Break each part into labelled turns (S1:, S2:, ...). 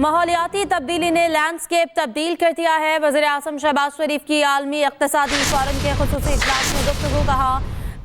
S1: माहौलियाती तब्दीली ने लैंडस्केप तब्दील कर दिया है। वज़ीर आज़म शहबाज शरीफ की आलमी इक़्तिसादी फोरम के ख़ुसूसी इजलास में गुफ्तगू। कहा,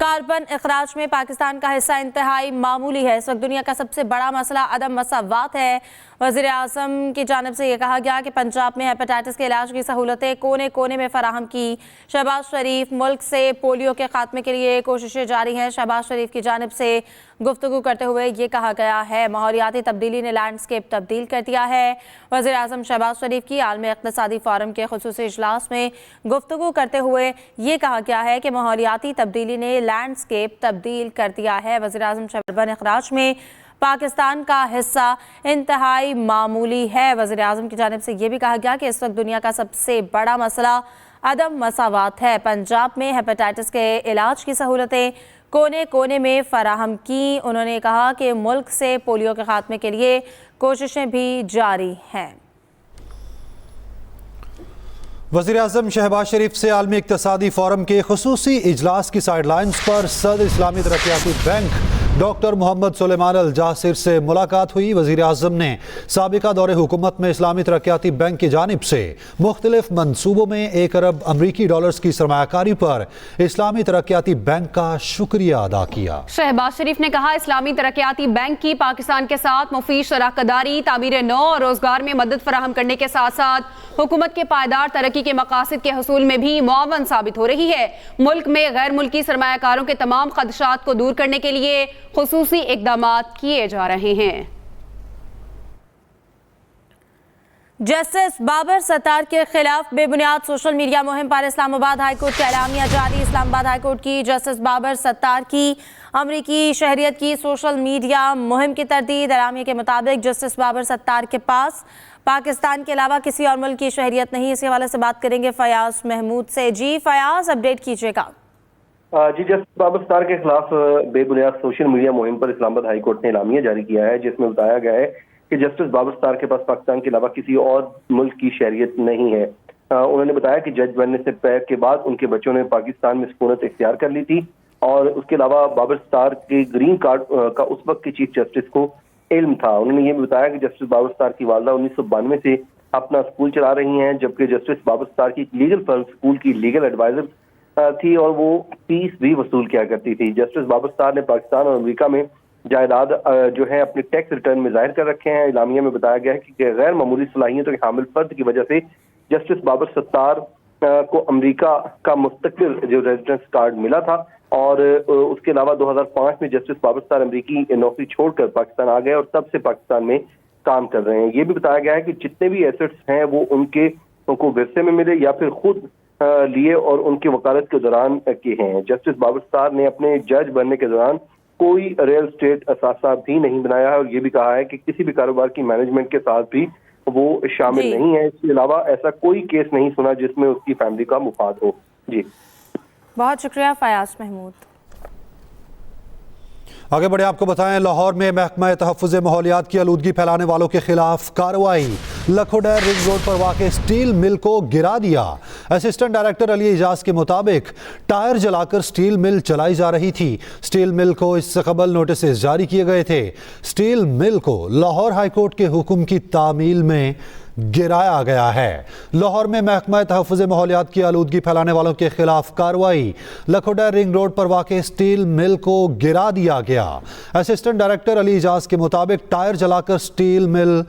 S1: कार्बन अखराज में पाकिस्तान का हिस्सा इंतहाई मामूली है। इस वक्त दुनिया का सबसे बड़ा मसला अदम मसावात है। वज़ीर आज़म की जानिब से ये कहा गया कि पंजाब में हेपेटाइटिस के इलाज की सहूलतें कोने कोने में फराहम की। शहबाज शरीफ मुल्क से पोलियो के खात्मे के लिए कोशिशें जारी हैं। शहबाज शरीफ की जानिब से गुफ्तगू करते हुए ये कहा गया है, माहौलियाती तब्दीली ने लैंडस्केप तब्दील कर दिया है। वज़ीर आज़म शहबाज शरीफ की आलमी इक़्तिसादी फोरम के ख़ुसूसी इजलास में गुफ्तगू करते हुए ये कहा गया है कि माहौलियाती तब्दीली ने लैंडस्केप तब्दील कर दिया है। वज़ीर आज़म कार्बन अखराज में पाकिस्तान का हिस्सा इंतहाई मामूली है। वज़ीर आज़म की जानिब से ये भी कहा गया कि इस वक्त दुनिया का सबसे बड़ा मसला अदम मसावात है। पंजाब में हेपेटाइटिस के इलाज की सहूलतें कोने कोने में फराहम की। उन्होंने कहा कि मुल्क से पोलियो के खात्मे के लिए कोशिशें भी जारी हैं।
S2: वज़ीर आज़म शहबाज शरीफ से आलमी इक़्तिसादी फोरम के ख़ुसूसी इजलास की साइडलाइंस पर सदर इस्लामी तरक्याती बैंक डॉक्टर मोहम्मद सुलेमान अल जासिर से मुलाकात हुई। वज़ीर आज़म ने साबिका दौरे हुकूमत में इस्लामी तरक्याती बैंक की जानिब से मुख्तलिफ मनसूबों में 1 अरब अमरीकी डॉलर्स की सरमायाकारी पर इस्लामी तरक्याती बैंक का शुक्रिया अदा किया।
S3: शहबाज शरीफ ने कहा, इस्लामी तरक्याती बैंक की पाकिस्तान के साथ मुफीद शराकतदारी तामीर नौ और रोजगार में मदद फराहम करने के साथ साथ हुकूमत के पायदार तरक्की के मकासद के हसूल में भी मुआवन साबित हो रही है। मुल्क में गैर मुल्की सरमायाकारों के तमाम खदशात को दूर करने के लिए खुसूसी इक़दामात किए जा रहे हैं।
S1: जस्टिस बाबर सत्तार के खिलाफ बेबुनियाद सोशल मीडिया मुहिम पर इस्लामाबाद हाईकोर्ट का एलामिया जारी। इस्लामाबाद हाईकोर्ट की जस्टिस बाबर सत्तार की अमरीकी शहरियत की सोशल मीडिया मुहिम की तरदीद। एलामिया के मुताबिक जस्टिस बाबर सत्तार के पास पाकिस्तान के अलावा किसी और मुल्क की शहरियत नहीं। इसी हवाले से बात करेंगे फयाज महमूद से। जी फयाज, अपडेट कीजिएगा।
S4: जी, जस्टिस बाबर सत्तार के खिलाफ बेबुनियाद सोशल मीडिया मुहिम पर इस्लामाबाद हाई कोर्ट ने एलामिया जारी किया है, जिसमें बताया गया है कि जस्टिस बाबर सत्तार के पास पाकिस्तान के अलावा किसी और मुल्क की शहरियत नहीं है। उन्होंने बताया कि जज बनने से के बाद उनके बच्चों ने पाकिस्तान में सुकूनत इख्तियार कर ली थी और उसके अलावा बाबर सत्तार के ग्रीन कार्ड का उस वक्त के चीफ जस्टिस को इल्म था। उन्होंने ये भी बताया कि जस्टिस बाबर सत्तार की वालदा 1992 से अपना स्कूल चला रही हैं, जबकि जस्टिस बाबर सत्तार की लीगल फर्म स्कूल की लीगल एडवाइजर थी और वो फीस भी वसूल किया करती थी। जस्टिस बाबर सत्तार ने पाकिस्तान और अमेरिका में जायदाद जो है अपने टैक्स रिटर्न में जाहिर कर रखे हैं। इलामिया में बताया गया है कि गैर मामूली सलाहियतों के हामिल फर्द की वजह से जस्टिस बाबर सत्तार को अमेरिका का मुस्तकिल जो रेजिडेंस कार्ड मिला था और उसके अलावा 2005 में जस्टिस बाबर सत्तार अमेरिकी नौकरी छोड़कर पाकिस्तान आ गए और तब से पाकिस्तान में काम कर रहे हैं। ये भी बताया गया है कि जितने भी एसेट्स हैं वो उनको विरसे में मिले या फिर खुद लिए और उनकी वकालत के दौरान के हैं। जस्टिस बाबर सत्तार ने अपने जज बनने के दौरान कोई रियल स्टेट असासा भी नहीं बनाया है और ये भी कहा है कि किसी भी कारोबार की मैनेजमेंट के साथ भी वो शामिल नहीं है। इसके अलावा ऐसा कोई केस नहीं सुना जिसमें उसकी फैमिली का मुफाद हो। जी,
S1: बहुत शुक्रिया फयाज महमूद।
S2: आगे बढ़े, आपको बताएं, लाहौर में महकमा तहफ़्फ़ुज़ माहौलियात की आलूदगी फैलाने वालों के खिलाफ कार्रवाई। लखोडैर रिंग रोड पर वाक़े स्टील मिल को गिरा दिया। असिस्टेंट डायरेक्टर अली एजाज के मुताबिक टायर जलाकर स्टील मिल चलाई जा रही थी। स्टील मिल को इससे कबल नोटिस जारी किए गए थे। स्टील मिल को लाहौर हाईकोर्ट के हुक्म की तामील में गिराया गया है। लाहौर में महकमा तहफ़्फ़ुज़ माहौलियात की आलूदगी फैलाने वालों के खिलाफ कार्रवाई। लखोडैर रिंग रोड पर वाक़े स्टील मिल को गिरा दिया गया। असिस्टेंट डायरेक्टर अली एजाज के मुताबिक टायर जलाकर स्टील मिल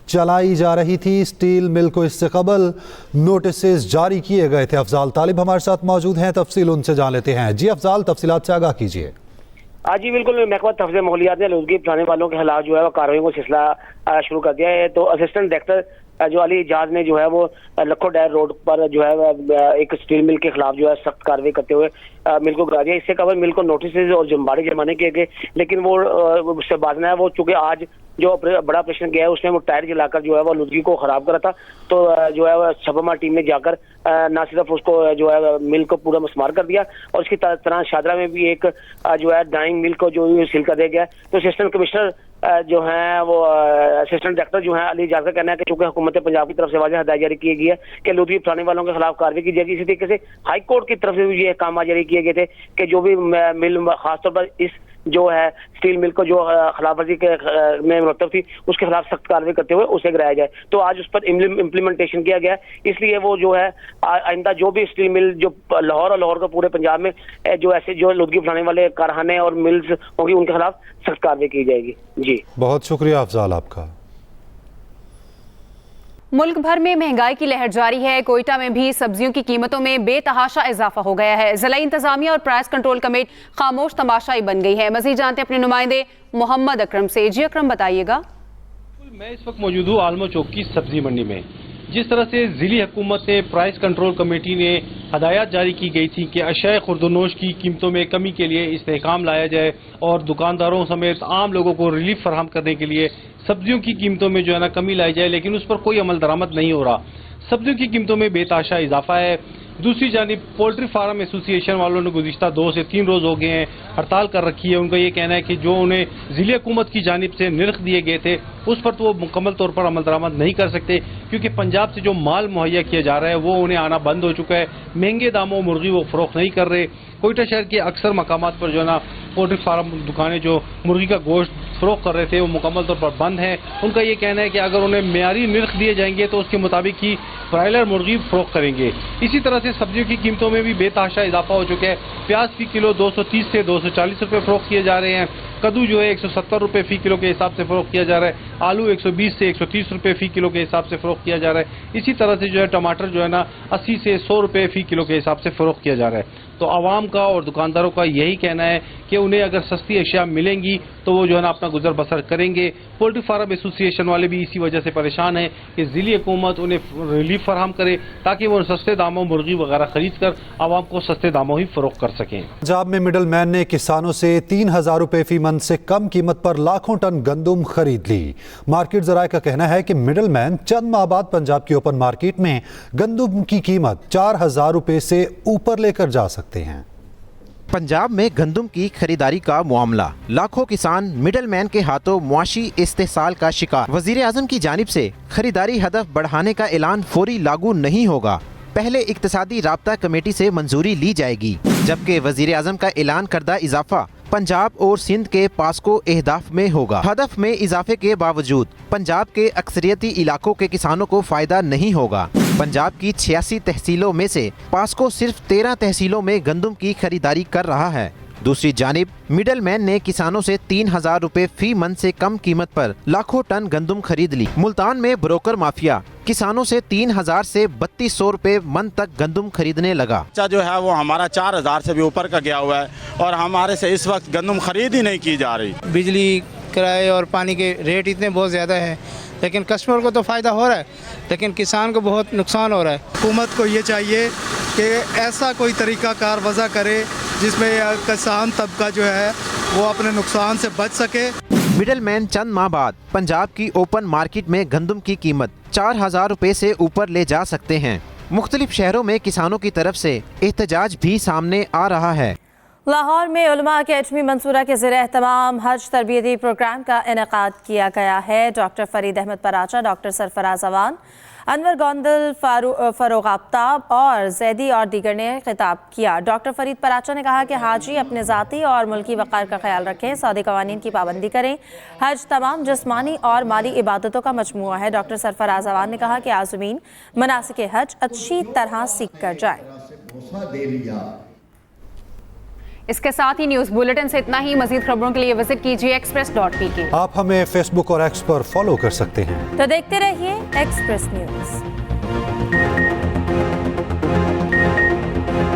S2: चलाई जा रही थी। स्टील मिल को इससे कबल नोटिस जारी किए गए थे। अफजाल तालिब हमारे साथ मौजूद हैं, तफसील उनसे जान लेते हैं। जी अफजाल, तफसीलात से आगाह कीजिए।
S5: जी बिल्कुल, महकमा तहफ़्फ़ुज़ माहौलियात ने आलूदगी फैलाने वालों के खिलाफ जो है वो कार्रवाई को सिलसिला शुरू कर दिया है। तो असिस्टेंट डायरेक्टर जो अली एजाज ने जो है वो लखोडैर रोड पर जो है एक स्टील मिल के खिलाफ जो है सख्त कार्रवाई करते हुए मिल को गिरा दिया। इससे कबल मिल को नोटिस और जुर्माने जमाने किए गए, लेकिन वो उससे बाजना है। वो चूंकि आज जो बड़ा ऑपरेशन किया है उसमें वो टायर जलाकर जो है वो आलूदगी को खराब करा था, तो जो है छापामार टीम ने जाकर न सिर्फ उसको जो है मिल को पूरा मस्मार कर दिया और उसकी तरह शादरा में भी एक जो है डाइंग मिल को जो सील कर दिया गया। तो असिस्टेंट कमिश्नर जो है वो असिस्टेंट डायरेक्टर जो है अली एजाज का कहना है कि चूंकि हुकूमत पंजाब की तरफ से वाज़ेह हदायत जारी की गई है कि आलूदगी फैलाने वालों के खिलाफ कार्रवाई की जाएगी। इसी तरीके से हाई कोर्ट की तरफ से भी ये काम जारी किए गए थे कि जो भी मिल खासतौर पर इस जो है स्टील मिल को जो खिलाफ वर्जी के में मुरतब थी उसके खिलाफ सख्त कार्रवाई करते हुए उसे गिराया जाए। तो आज उस पर इम्प्लीमेंटेशन किया गया है, इसलिए वो जो है आइंदा जो भी स्टील मिल जो लाहौर और लाहौर के पूरे पंजाब में जो ऐसे जो आलूदगी फैलाने वाले कारखाने और मिल्स होंगी उनके खिलाफ सख्त कार्रवाई की जाएगी। जी
S2: बहुत शुक्रिया अफजाल आपका।
S3: मुल्क भर में महंगाई की लहर जारी है। कोयटा में भी सब्जियों की कीमतों में बेतहाशा इजाफा हो गया है। जिला इंतजामिया और प्राइस कंट्रोल कमेटी खामोश तमाशाई बन गई है। मजीद जानते हैं अपने नुमाइंदे मोहम्मद अकरम से। जी अकरम बताइएगा।
S6: मैं इस वक्त मौजूद हूँ आलमा चौक की सब्जी मंडी में। जिस तरह से जिली हुकूमत ने प्राइस कंट्रोल कमेटी ने हदायत जारी की गई थी कि अशाए खुर्दनोश की कीमतों में कमी के लिए इस्तेहकाम लाया जाए और दुकानदारों समेत आम लोगों को रिलीफ फराहम करने के लिए सब्जियों की कीमतों में जो है ना कमी लाई जाए, लेकिन उस पर कोई अमल दरामद नहीं हो रहा। सब्जियों की कीमतों में बेतहाशा इजाफा है। दूसरी जानिब पोल्ट्री फार्म एसोसिएशन वालों ने गुज़िश्ता 2 से 3 रोज़ हो गए हैं हड़ताल कर रखी है। उनका ये कहना है कि जो उन्हें ज़िले हुकूमत की जानिब से निर्ख दिए गए थे उस पर तो वो मुकम्मल तौर पर अमल दरामद नहीं कर सकते, क्योंकि पंजाब से जो माल मुहैया किया जा रहा है वो उन्हें आना बंद हो चुका है। महंगे दामों मुर्गी वो फ़रोख्त नहीं कर रहे। कोयटा शहर के अक्सर मकामात पर जो है ना पोल्ट्री फार्म दुकानें जो मुर्गी का गोश्त फ़रोख्त कर रहे थे वो मुकम्मल तौर पर बंद है। उनका ये कहना है कि अगर उन्हें मेयारी निर्ख दिए जाएंगे तो उसके मुताबिक ही ब्रायलर मुर्गी फ़रोख्त करेंगे। इसी तरह से सब्जियों की कीमतों में भी बेतहाशा इजाफा हो चुका है। प्याज फी किलो 230 से 240 रुपये फ़रोख्त किए जा रहे हैं। कद्दू जो है 170 रुपये फ़ी किलो के हिसाब से फ़रोख्त किया जा रहा है। आलू 120 से 130 रुपये फ़ी किलो के हिसाब से फ़रोख्त किया जा रहा है। इसी तरह से जो है टमाटर जो है ना 80 से 100 रुपये फ़ी किलो के हिसाब से फ़रोख्त किया जा रहा है। तो आवाम का और दुकानदारों का यही कहना है कि उन्हें अगर सस्ती अशिया मिलेंगी तो वो जो है ना अपना गुजर बसर करेंगे। पोल्ट्री फार्म एसोसिएशन वाले भी इसी वजह से परेशान हैं कि ज़िली हुकूमत उन्हें रिलीफ फराहम करे ताकि वो सस्ते दामों मुर्गी वगैरह खरीद कर आवाम को सस्ते दामों ही फरोख्त कर सकें।
S2: पंजाब में मिडल मैन ने किसानों से 3000 रुपये फी मन से कम कीमत पर लाखों टन गंदुम खरीद ली। मार्केट जराए का कहना है कि मिडल मैन चंद माह बाद पंजाब की ओपन मार्केट में गंदुम की कीमत 4000 रुपये से ऊपर लेकर जा सकते हैं।
S7: पंजाब में गंदुम की खरीदारी का मामला, लाखों किसान मिडल मैन के हाथों मुआशी इस्तेसाल का शिकार। वजीर आजम की जानिब से खरीदारी हदफ बढ़ाने का ऐलान फौरी लागू नहीं होगा, पहले इक्तिसादी राब्ता कमेटी से मंजूरी ली जाएगी, जबकि वजीर आजम का ऐलान करदा इजाफा पंजाब और सिंध के पास्को एहदाफ में होगा। हदफ में इजाफे के बावजूद पंजाब के अक्सरियती इलाकों के किसानों को फायदा नहीं होगा। पंजाब की 86 तहसीलों में से पास्को सिर्फ 13 तहसीलों में गंदुम की खरीदारी कर रहा है। दूसरी जानिब मिडल मैन ने किसानों से 3000 रुपए फी मन से कम कीमत पर लाखों टन गंदुम खरीद ली। मुल्तान में ब्रोकर माफिया किसानों से 3000 से 3200 रुपए मन तक गंदुम खरीदने लगा।
S8: जो है वो हमारा 4000 से भी ऊपर का गया हुआ है और हमारे से इस वक्त गंदुम खरीद ही नहीं की जा रही।
S9: बिजली किराए और पानी के रेट इतने बहुत ज़्यादा हैं, लेकिन कस्टमर को तो फ़ायदा हो रहा है, लेकिन किसान को बहुत नुकसान हो रहा है।
S10: हुकूमत को ये चाहिए कि ऐसा कोई तरीका कार वज़ा करे जिसमें किसान तबका जो है वो अपने नुकसान से बच सके।
S7: मिडल मैन चंद माह बाद पंजाब की ओपन मार्केट में गंदुम की कीमत 4000 रुपए से ऊपर ले जा सकते हैं। मुख्तलिफ शहरों में किसानों की तरफ से एहतजाज भी सामने आ रहा है।
S1: लाहौर में उलमा अकेडमी मंसूरा के ज़रिए तमाम हज तरबियती प्रोग्राम का इनेकाद किया गया है। डॉक्टर फरीद अहमद पराचा, डॉक्टर सरफराज अवान, अनवर गोंदल, फरोग आफ्ताब और जैदी और दीगर ने खिताब किया। डॉक्टर फरीद पराचा ने कहा कि हाजी अपने ज़ाती और मुल्की वक़ार का ख्याल रखें, सऊदी कवानीन की पाबंदी करें। हज तमाम जिस्मानी और माली इबादतों का मजमूआ है। डॉक्टर सरफराज अवान ने कहा कि आज़मीन मनासिक हज अच्छी तरह सीख कर जाए।
S3: इसके साथ ही न्यूज़ बुलेटिन से इतना ही। मज़ीद खबरों के लिए विजिट कीजिए express.pk।
S2: आप हमें फेसबुक और एक्स पर फॉलो कर सकते हैं,
S1: तो देखते रहिए एक्सप्रेस न्यूज़।